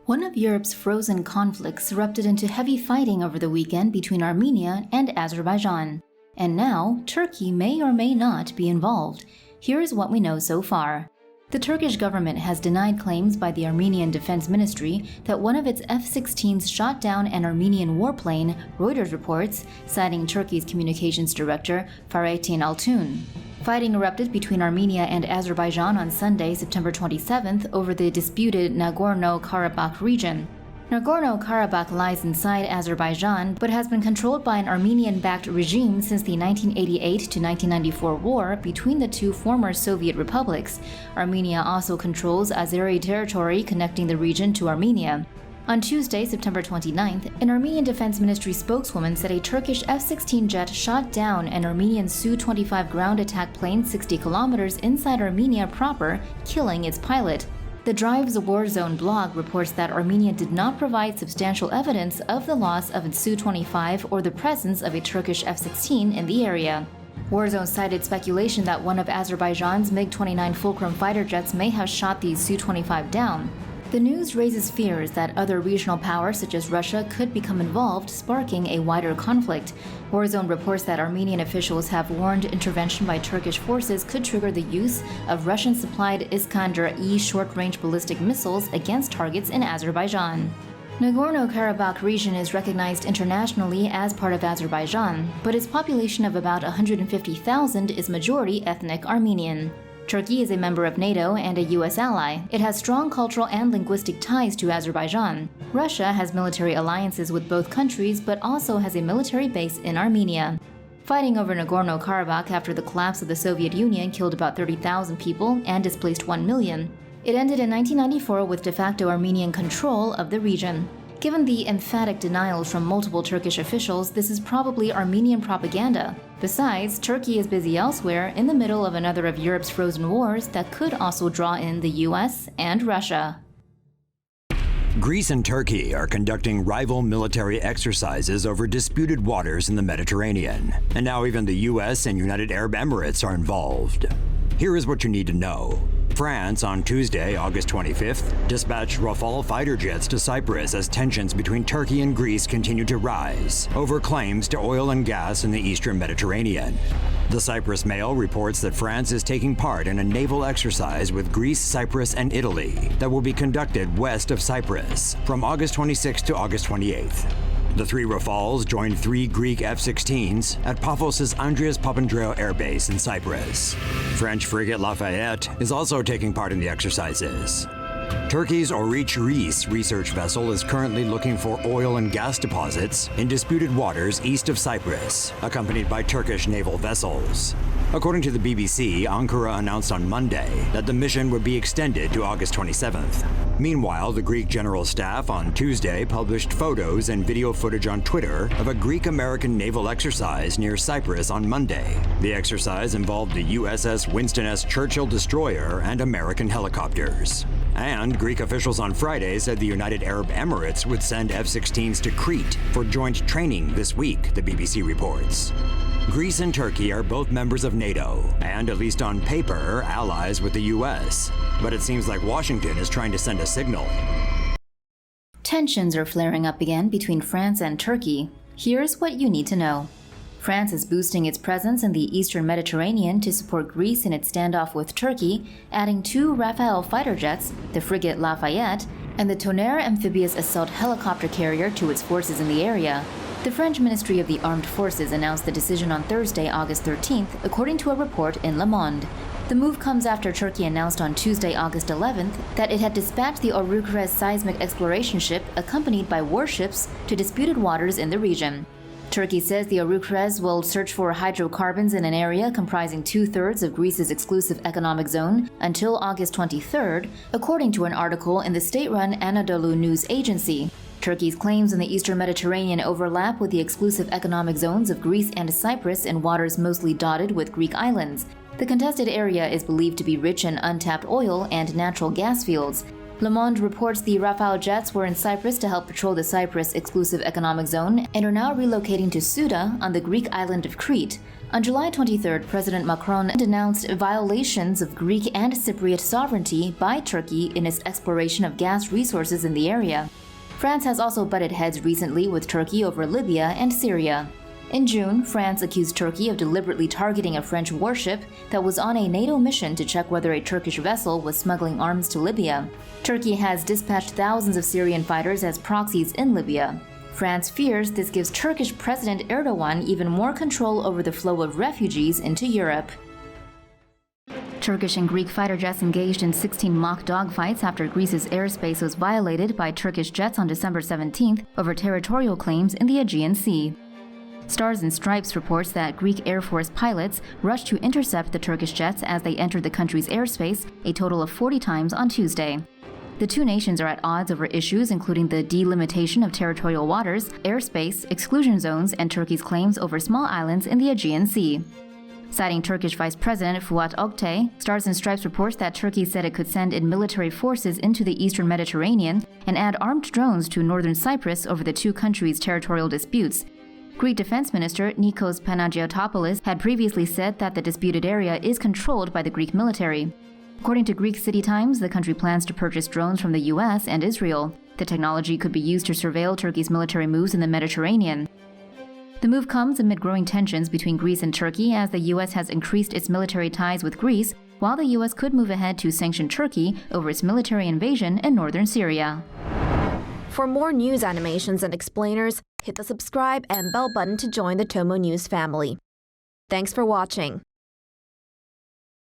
One of Europe's frozen conflicts erupted into heavy fighting over the weekend between Armenia and Azerbaijan. And now, Turkey may or may not be involved. Here is what we know so far. The Turkish government has denied claims by the Armenian Defense Ministry that one of its F-16s shot down an Armenian warplane, Reuters reports, citing Turkey's communications director, Fahrettin Altun. Fighting erupted between Armenia and Azerbaijan on Sunday, September 27th, over the disputed Nagorno-Karabakh region. Nagorno-Karabakh lies inside Azerbaijan, but has been controlled by an Armenian-backed regime since the 1988 to 1994 war between the two former Soviet republics. Armenia also controls Azeri territory connecting the region to Armenia. On Tuesday, September 29th, an Armenian Defense Ministry spokeswoman said a Turkish F-16 jet shot down an Armenian Su-25 ground attack plane 60 kilometers inside Armenia proper, killing its pilot. The Drive's War Zone blog reports that Armenia did not provide substantial evidence of the loss of its Su-25 or the presence of a Turkish F-16 in the area. Warzone cited speculation that one of Azerbaijan's MiG-29 Fulcrum fighter jets may have shot the Su-25 down. The news raises fears that other regional powers such as Russia could become involved, sparking a wider conflict. Warzone reports that Armenian officials have warned intervention by Turkish forces could trigger the use of Russian-supplied Iskander-E short-range ballistic missiles against targets in Azerbaijan. Nagorno-Karabakh region is recognized internationally as part of Azerbaijan, but its population of about 150,000 is majority ethnic Armenian. Turkey is a member of NATO and a U.S. ally. It has strong cultural and linguistic ties to Azerbaijan. Russia has military alliances with both countries, but also has a military base in Armenia. Fighting over Nagorno-Karabakh after the collapse of the Soviet Union killed about 30,000 people and displaced 1 million. It ended in 1994 with de facto Armenian control of the region. Given the emphatic denials from multiple Turkish officials, this is probably Armenian propaganda. Besides, Turkey is busy elsewhere in the middle of another of Europe's frozen wars that could also draw in the US and Russia. Greece and Turkey are conducting rival military exercises over disputed waters in the Mediterranean. And now even the US and United Arab Emirates are involved. Here is what you need to know. France, on Tuesday, August 25th, dispatched Rafale fighter jets to Cyprus as tensions between Turkey and Greece continue to rise over claims to oil and gas in the eastern Mediterranean. The Cyprus Mail reports that France is taking part in a naval exercise with Greece, Cyprus, and Italy that will be conducted west of Cyprus from August 26th to August 28th. The three Rafales joined 3 Greek F-16s at Paphos' Andreas Papandreou Air Base in Cyprus. French frigate Lafayette is also taking part in the exercises. Turkey's Oruç Reis research vessel is currently looking for oil and gas deposits in disputed waters east of Cyprus, accompanied by Turkish naval vessels. According to the BBC, Ankara announced on Monday that the mission would be extended to August 27th. Meanwhile, the Greek General Staff on Tuesday published photos and video footage on Twitter of a Greek-American naval exercise near Cyprus on Monday. The exercise involved the USS Winston S. Churchill destroyer and American helicopters. And Greek officials on Friday said the United Arab Emirates would send F-16s to Crete for joint training this week, the BBC reports. Greece and Turkey are both members of NATO, and at least on paper, allies with the US. But it seems like Washington is trying to send a signal. Tensions are flaring up again between France and Turkey. Here's what you need to know. France is boosting its presence in the eastern Mediterranean to support Greece in its standoff with Turkey, adding 2 Rafale fighter jets, the frigate Lafayette, and the Tonnerre amphibious assault helicopter carrier to its forces in the area. The French Ministry of the Armed Forces announced the decision on Thursday, August 13th, according to a report in Le Monde. The move comes after Turkey announced on Tuesday, August 11th, that it had dispatched the Oruç seismic exploration ship, accompanied by warships, to disputed waters in the region. Turkey says the Oruç will search for hydrocarbons in an area comprising 2/3 of Greece's exclusive economic zone until August 23rd, according to an article in the state-run Anadolu news agency. Turkey's claims in the eastern Mediterranean overlap with the exclusive economic zones of Greece and Cyprus in waters mostly dotted with Greek islands. The contested area is believed to be rich in untapped oil and natural gas fields. Le Monde reports the Rafale jets were in Cyprus to help patrol the Cyprus Exclusive Economic Zone and are now relocating to Souda on the Greek island of Crete. On July 23rd, President Macron denounced violations of Greek and Cypriot sovereignty by Turkey in its exploration of gas resources in the area. France has also butted heads recently with Turkey over Libya and Syria. In June, France accused Turkey of deliberately targeting a French warship that was on a NATO mission to check whether a Turkish vessel was smuggling arms to Libya. Turkey has dispatched thousands of Syrian fighters as proxies in Libya. France fears this gives Turkish President Erdogan even more control over the flow of refugees into Europe. Turkish and Greek fighter jets engaged in 16 mock dogfights after Greece's airspace was violated by Turkish jets on December 17th over territorial claims in the Aegean Sea. Stars and Stripes reports that Greek Air Force pilots rushed to intercept the Turkish jets as they entered the country's airspace a total of 40 times on Tuesday. The two nations are at odds over issues including the delimitation of territorial waters, airspace, exclusion zones, and Turkey's claims over small islands in the Aegean Sea. Citing Turkish Vice President Fuat Oktay, Stars and Stripes reports that Turkey said it could send in military forces into the eastern Mediterranean and add armed drones to northern Cyprus over the two countries' territorial disputes. Greek Defense Minister Nikos Panagiotopoulos had previously said that the disputed area is controlled by the Greek military. According to Greek City Times, the country plans to purchase drones from the US and Israel. The technology could be used to surveil Turkey's military moves in the Mediterranean. The move comes amid growing tensions between Greece and Turkey as the US has increased its military ties with Greece, while the US could move ahead to sanction Turkey over its military invasion in northern Syria. For more news animations and explainers, hit the subscribe and bell button to join the TomoNews family. Thanks for watching.